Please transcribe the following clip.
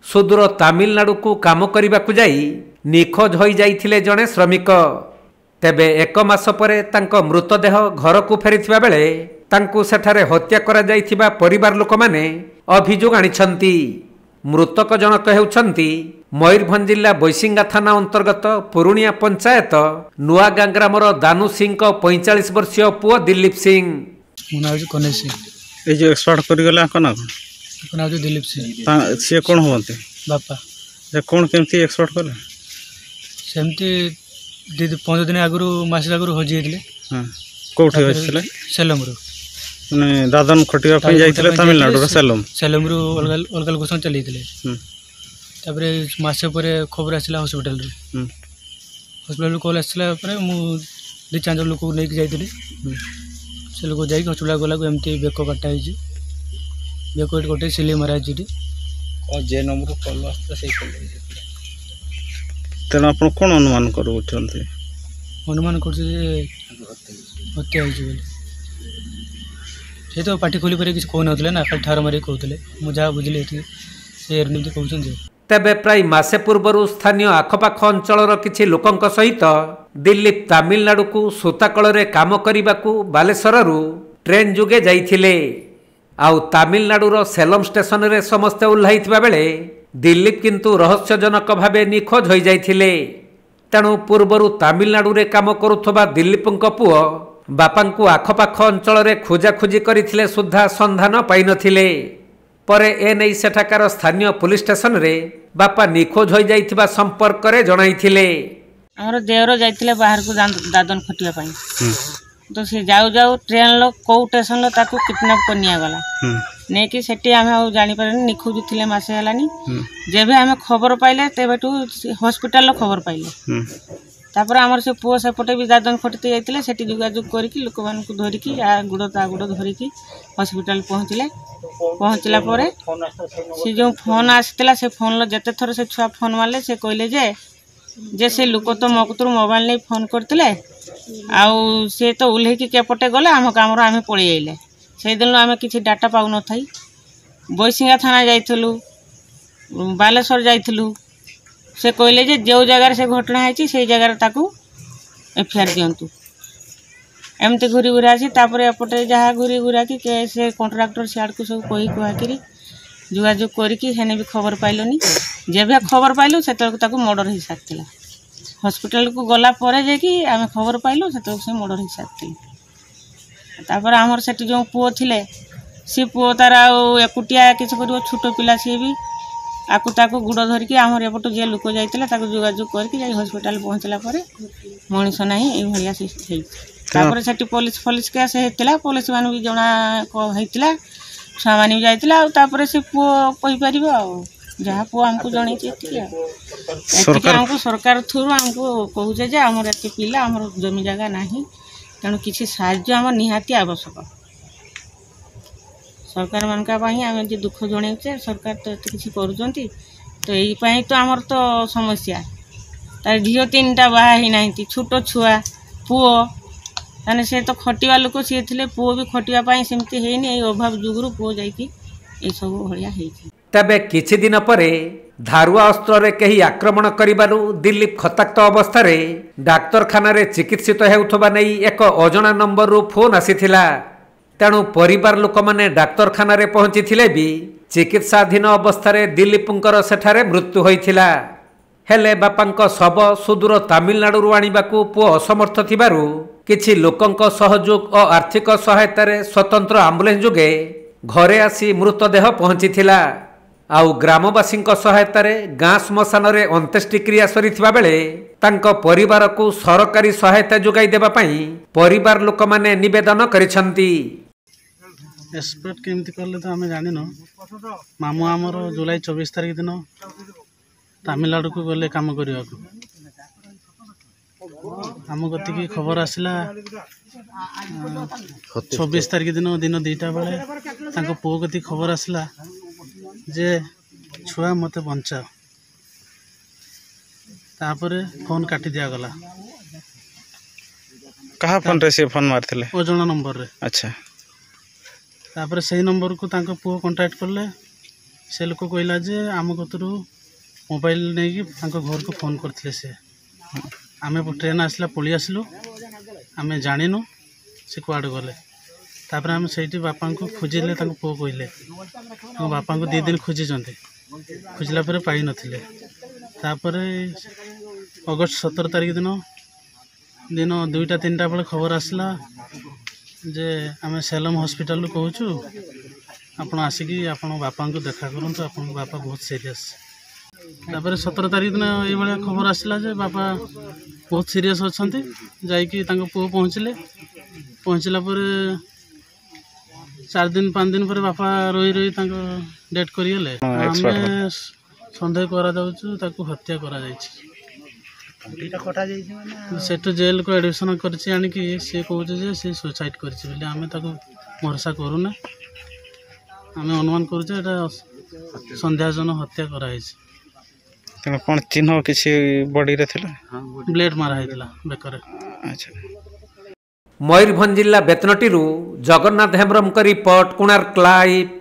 सुदूर तामिलनाडु को काम करने को जाई निखोज हो जाइथिले जणे श्रमिक। तेबे एक मास परे तांको मृतदेह घर को फेरिथिबा बेले तांको सेठारे हत्या करा जाइथिबा परिवार लोक माने अभियोग आनिछंती। मृतक जनक हेउछंती मयूरभंज जिला बैसिंगा थाना अंतर्गत पुरुणिया पंचायत नुआगां ग्रामर दानु सिंह 45 वर्षीय पुओ दिलीप सिंह। ए जो एक्सपर्ट करि गला कोना कोना जो दिलीप सिंह से कोन होते बापा जे कोन केमती एक्सपर्ट करे सेमती 15 दिन आगु मास आगु हजि हेतले। हां कोठे होइछले सेलम रो माने दादन खटिया पे जाइथिले तमिलनाडु रो सेलम रो अलगल गोसन चलीथिले। तापरे मासे परे खबर आसिला हॉस्पिटल रे हॉस्पिटल कॉल आसिला परे मु दि चांद लोक को नेक जाइथिले। से लोक जाई हॉस्पिटल गला को एमती बेको काटा हिजी बेको कोटे सिली मारा हिजी और जे नंबर कॉल आस्ता से कॉल तेना अपन कोन अनुमान करू उठंते अनुमान करछ जे हत्या हिजी बोली से तो पार्टी खोली पर किसी कहू ना ना खाली ठार मारी कहते मुझे बुझे से एमती कहते। तेबे प्राय मासे पूर्व स्थानीय आखपाख अंचल किछि लोकंक सहित दिलीप तामिलनाडु को सूताकल रे काम करने को बालेश्वर ट्रेन जुगे जाइथिले। आउ तामिलनाडुर सेलम स्टेशन रे समस्ते ओह्लाइथिबा बेले दिलीप किंतु रहस्यजनक भावे निखोज हो जाइथिले। तेणु पूर्वरु तामिलनाडु रे काम करुथबा दिलीपंक पुओ बापांकु आखपाख अंचल रे खोजाखोजी करथिले सुद्धा संधान पाई नथिले। परे एनै सेठाकार स्थानीय पुलिस स्टेशन रे बापा निखोज हो जाइथिबा संपर्क रे जणाइथिले। हमर देवर जाइथिले बाहर को दादन खटिया पाई तो से जाऊ जाऊ ट्रेन लो को स्टेशन लो ताकू किडनैप कर निया गला नै कि सेठी हमें आ जानि परनी निखोज थिले मासे हलानी जेबे हमें खबर पाइले तेबेटू हॉस्पिटल लो खबर पाइले। तापर आमर से पुओ सेपटे भी दादन खटते जाइतिले सेठी जोगाजोग करिकि लोक मान को धरिकि आ गुड़ ता गुड़ धरिकि हॉस्पिटल पहुँचले। पहुँचला परे से जो फोन आसला से फोन लो जते थर से छुआ फोन मारले से कहले जे से लोक तो मकतुर मोबाइल नहीं फोन करते आउ से तो ओल्हे कि केपटे गले आम काम आम पलि आइले। से दिन आम किसी डाटा पाऊ न थाई बैसिंगा थाना जाइलु बालेश्वर जाइलु से कहले जो जगार से घटना है से जगार ताकू एफआईआर दिंतु एमती घूरी घूरा आसी एपटे जहाँ घूरी घूरा कि से कंट्राक्टर सियाड़ को सब कही कहकि जोगाजोग करके भी खबर पाइलुनी जेबे खबर पाइलु से मर्डर हो सारी हॉस्पिटल को गला परे जे आम खबर पाइलु से मर्डर हो सारी। तापर आमर से जो पुओ थिले सी पुओ तार एकुटिया किसी कर छोट पिला सी भी आकु ताकू गुड़ धरिकी आमर एपटू जे लोक जाइतिला जोगाजोग करके हॉस्पिटल पहुँचला परे मनीष ना ये भाया तापर से पुलिस फलिस केस होता पुलिस मान भी जना होता छुआ मान भी जाइला तापर से पुओ कहीपर जहाँ पुओ आमको जन सरकार थ्रु आमको कहे जे आमर एत पिला आमर जमी जगह ना तेणु किसी साहाय्य आम निहाती आवश्यक सरकार मान आम जो दुख जनाऊे सरकार तो एत किसी करुँच तो यही तो आमर तो समस्या तार झील 3टा बाहा ना छोट छुआ पुओ ताने से तो खटिया लोक सी थे पुओ भी खटिया सेमती है अभाव जुगुरु पुओ जाइए सब भाया। तेबे किछि दिन परे धारुआ अस्त्र रे कही आक्रमण करिबारु दिलीप खताक्त अवस्था रे डाक्तरखाना रे चिकित्सित हेउथबा नै एक अजणा नंबर रु फोन आसीथिला। तेणु परिवार लोक माने डाक्तरखाना रे पहुंचीथिले भी चिकित्साधीन अवस्था रे दिलीपंकर सेठारे मृत्यु होइथिला। हेले बापांक शव सुदूर तामिलनाडु आनिबाकू पुओ असमर्थ थिबारु किछि लोकंक सहयोग और आर्थिक सहायता रे स्वतंत्र आम्बुलेंस जोगे घरे आसी मृतदेह पहुंचीथिला। आउ ग्रामवासी सहायता रे गाँ श्मशान रे अंत्येष्टिक्रिया सरीथिबा बेले तांको परिवार को सरकारी सहायता जोगाई देबा पई परिवार लोक माने निवेदन करिसंती। एक्सपर्ट केमती करले तो आमे जानि न मामू आमर जुलाई 24 तारिख दिन तमिलनाडु को गले काम करने आम गति की खबर आसला 26 तारिख दिन दिन 2टा बेले पुओ गति खबर आसला जे छुआ मत बंचाओ तापर फोन काटी दिया गला। कहा फोन रे से फोन मारथिले ओजना नंबर रे। अच्छा तापर सही नंबर को तांको पुओ कांटेक्ट करले से लोक कहला जे आम कतरू मोबाइल नहीं कि घर को फोन करते से आम ट्रेन आसला पलि आसलु आम जानिनु से कुआड़े गले तापर आम से बापा को खोजिले पुओ कहले बापा को 2 दिन खोजिंट खोजला पाई नथिले तापर अगस्त 17 तारिख दिन 2टा 3टा बेले खबर आसला जे आम सेलम हॉस्पिटल कहूँ आपण आसिकी आपण बापा को देखा करूँ आपण बापा बहुत सीरियस तापर 17 तारिख दिन ये खबर आसला जे बापा बहुत सीरियस अच्छा जाकि पुओ पहुँचला पर 4 दिन 5 दिन पर बापा रही रही डेथ करें आम सन्देह कर हत्या कर जेल को एडमिशन कर सी कहूँ सी सुसाइड कर भरोसा करूना आम अनुमान करूँ सन्देहजन हत्या कराई कौन चिन्ह किसी बॉडी रे थिला ब्लेड मारा बेकर। अच्छा मयूरभंज जिला बेतनटी जगन्नाथ हेम्ब्रम रिपोर्ट कोणार्क लाइव।